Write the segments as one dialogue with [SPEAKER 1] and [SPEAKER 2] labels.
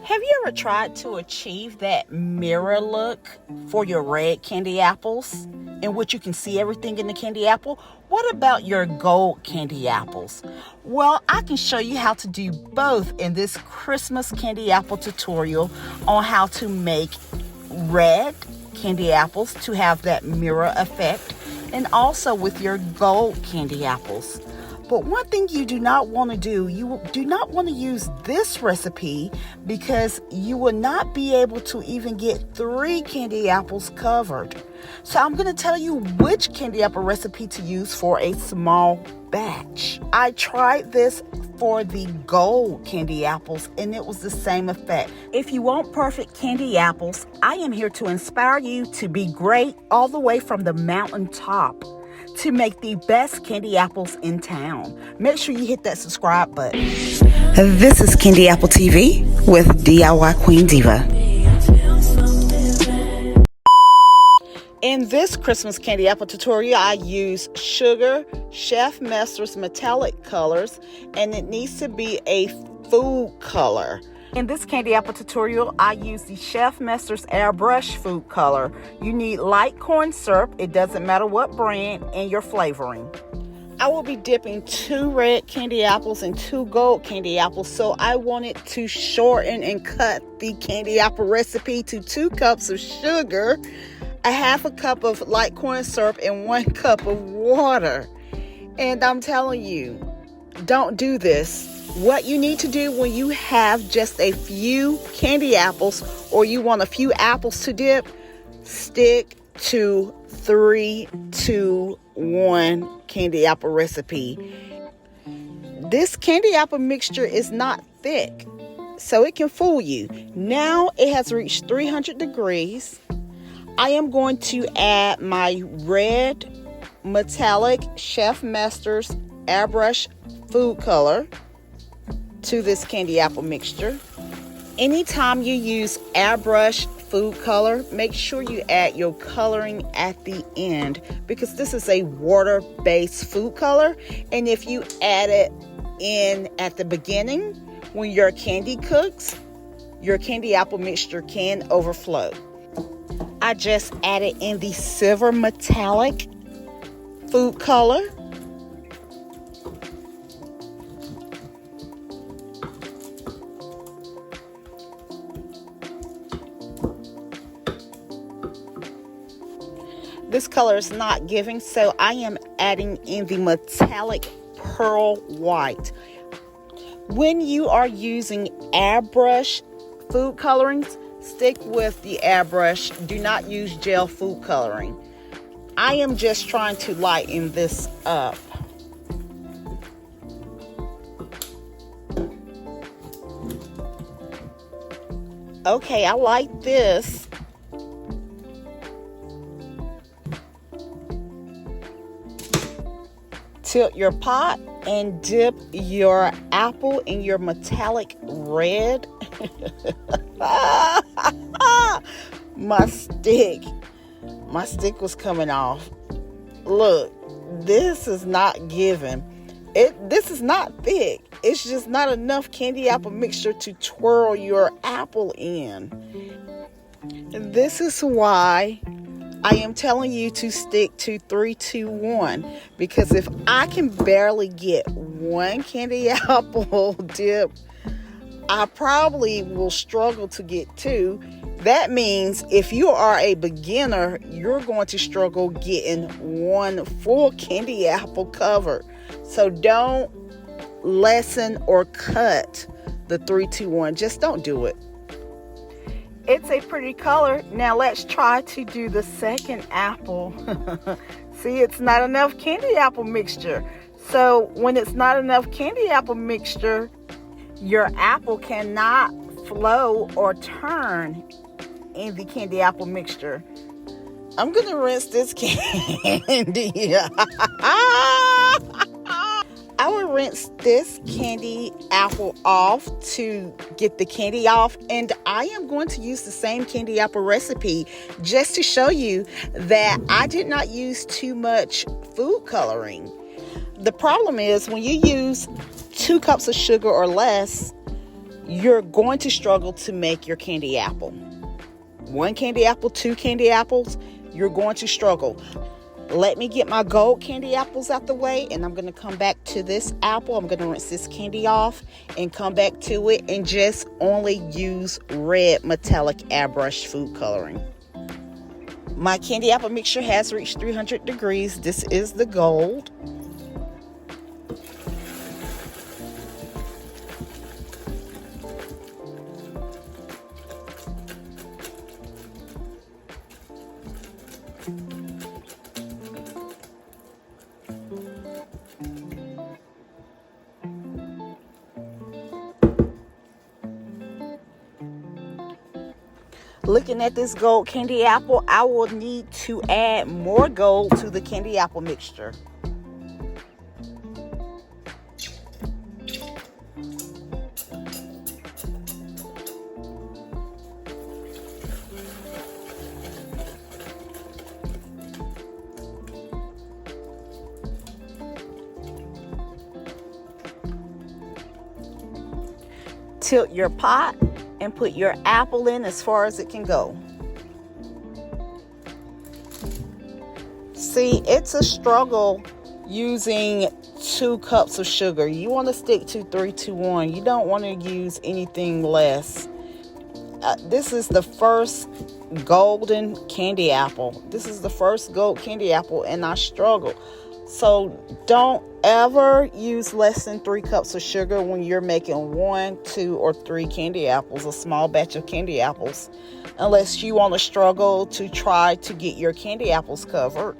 [SPEAKER 1] Have you ever tried to achieve that mirror look for your red candy apples in which you can see everything in the candy apple? What about your gold candy apples? Well, I can show you how to do both in this Christmas candy apple tutorial on how to make red candy apples to have that mirror effect, and also with your gold candy apples. But one thing you do not want to do, you do not want to use this recipe because you will not be able to even get 3 candy apples covered. So I'm going to tell you which candy apple recipe to use for a small batch. I tried this for the gold candy apples and it was the same effect. If you want perfect candy apples, I am here to inspire you to be great all the way from the mountaintop to make the best candy apples in town. Make sure you hit that subscribe button. This is Candy Apple TV with DIY Queen Diva. In this Christmas candy apple tutorial, I use sugar, Chef Master's metallic colors, and it needs to be a food color. In this candy apple tutorial, I use the Chef Master's Airbrush food color. You need light corn syrup, it doesn't matter what brand, and your flavoring. I will be dipping 2 red candy apples and 2 gold candy apples, so I wanted to shorten and cut the candy apple recipe to 2 cups of sugar, a half a cup of light corn syrup, and 1 cup of water. And I'm telling you, don't do this. What you need to do when you have just a few candy apples or you want a few apples to dip, stick to 3, 2, 1 candy apple recipe. This candy apple mixture is not thick, so it can fool you. Now it has reached 300 degrees. I am going to add my red metallic Chef Master's Airbrush food color to this candy apple mixture. Anytime you use airbrush food color, make sure you add your coloring at the end because this is a water-based food color, and if you add it in at the beginning when your candy cooks, your candy apple mixture can overflow. I just added in the silver metallic food color. This color is not giving, so I am adding in the metallic pearl white. When you are using airbrush food colorings, stick with the airbrush. Do not use gel food coloring. I am just trying to lighten this up. Okay, I like this. Tilt your pot and dip your apple in your metallic red. My stick was coming off. Look, this is not giving. This is not thick. It's just not enough candy apple mixture to twirl your apple in. This is why I am telling you to stick to 3, 2, 1, because if I can barely get 1 candy apple dip, I probably will struggle to get 2. That means if you are a beginner, you're going to struggle getting 1 full candy apple covered. So don't lessen or cut the 3, 2, 1. Just don't do it. It's a pretty color. Now let's try to do the second apple. See, it's not enough candy apple mixture. So when it's not enough candy apple mixture, your apple cannot flow or turn in the candy apple mixture. I'm gonna rinse this candy. I will rinse this candy apple off to get the candy off, and I am going to use the same candy apple recipe just to show you that I did not use too much food coloring. The problem is when you use 2 cups of sugar or less, you're going to struggle to make your candy apple. One candy apple, two candy apples, you're going to struggle. Let me get my gold candy apples out the way, and I'm going to come back to this apple. I'm going to rinse this candy off and come back to it and just only use red metallic airbrush food coloring. My candy apple mixture has reached 300 degrees. This is the gold. Looking at this gold candy apple, I will need to add more gold to the candy apple mixture. Tilt your pot and put your apple in as far as it can go. See, it's a struggle using 2 cups of sugar. You want to stick to 3 to 1. You don't want to use anything less. This is the first golden candy apple. This is the first gold candy apple, and I struggle. So don't ever use less than 3 cups of sugar when you're making 1, 2, or 3 candy apples, a small batch of candy apples, unless you want to struggle to try to get your candy apples covered.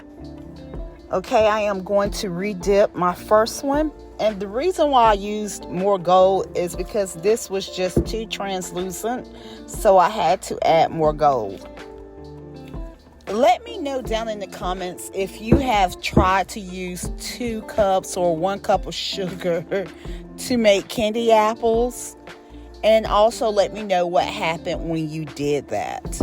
[SPEAKER 1] Okay, I am going to redip my first one. And the reason why I used more gold is because this was just too translucent, so I had to add more gold. Let me know down in the comments if you have tried to use 2 cups or 1 cup of sugar to make candy apples. And also let me know what happened when you did that.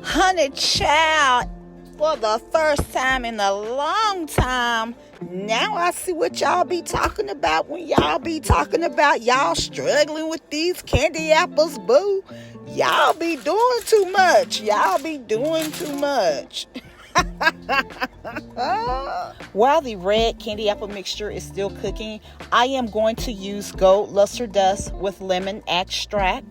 [SPEAKER 1] Honey child, for the first time in a long time, now I see what y'all be talking about when y'all be talking about y'all struggling with these candy apples, boo. Y'all be doing too much. Y'all be doing too much. While the red candy apple mixture is still cooking, I am going to use gold luster dust with lemon extract.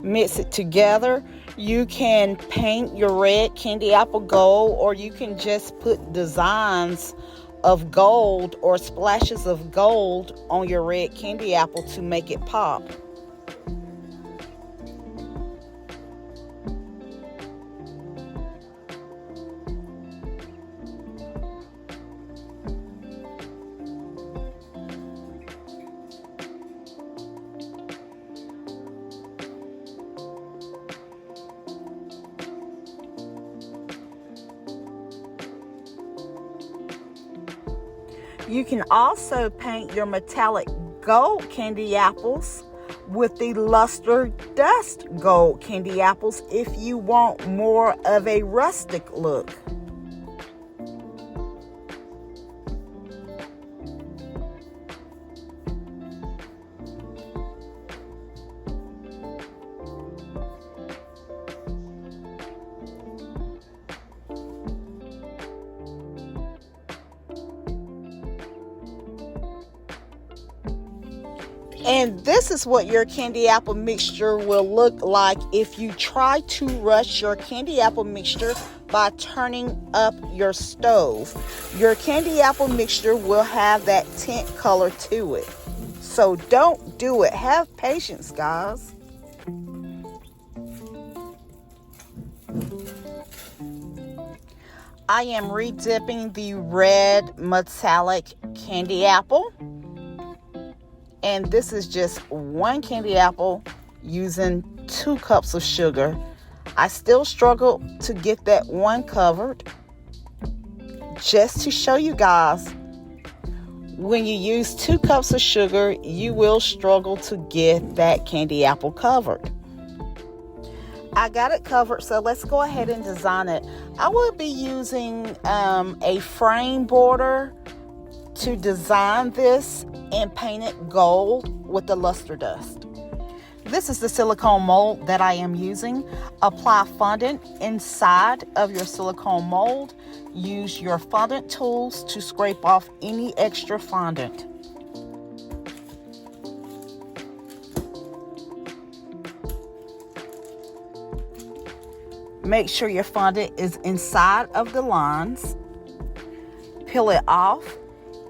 [SPEAKER 1] Mix it together. You can paint your red candy apple gold, or you can just put designs of gold or splashes of gold on your red candy apple to make it pop. You can also paint your metallic gold candy apples with the luster dust gold candy apples if you want more of a rustic look. And this is what your candy apple mixture will look like if you try to rush your candy apple mixture by turning up your stove. Your candy apple mixture will have that tint color to it. So don't do it. Have patience, guys. I am redipping the red metallic candy apple. And this is just 1 candy apple using 2 cups of sugar. I still struggle to get that one covered. Just to show you guys, when you use 2 cups of sugar, you will struggle to get that candy apple covered. I got it covered, so let's go ahead and design it. I will be using a frame border to design this and paint it gold with the luster dust. This is the silicone mold that I am using. Apply fondant inside of your silicone mold. Use your fondant tools to scrape off any extra fondant. Make sure your fondant is inside of the lines. Peel it off,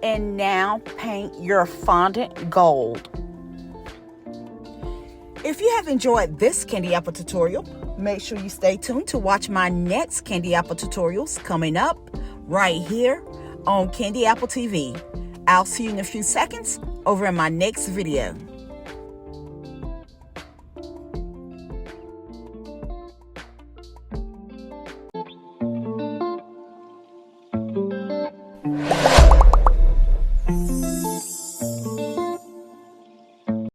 [SPEAKER 1] and now paint your fondant gold. If you have enjoyed this candy apple tutorial, make sure you stay tuned to watch my next candy apple tutorials coming up right here on Candy Apple TV. I'll see you in a few seconds over in my next video.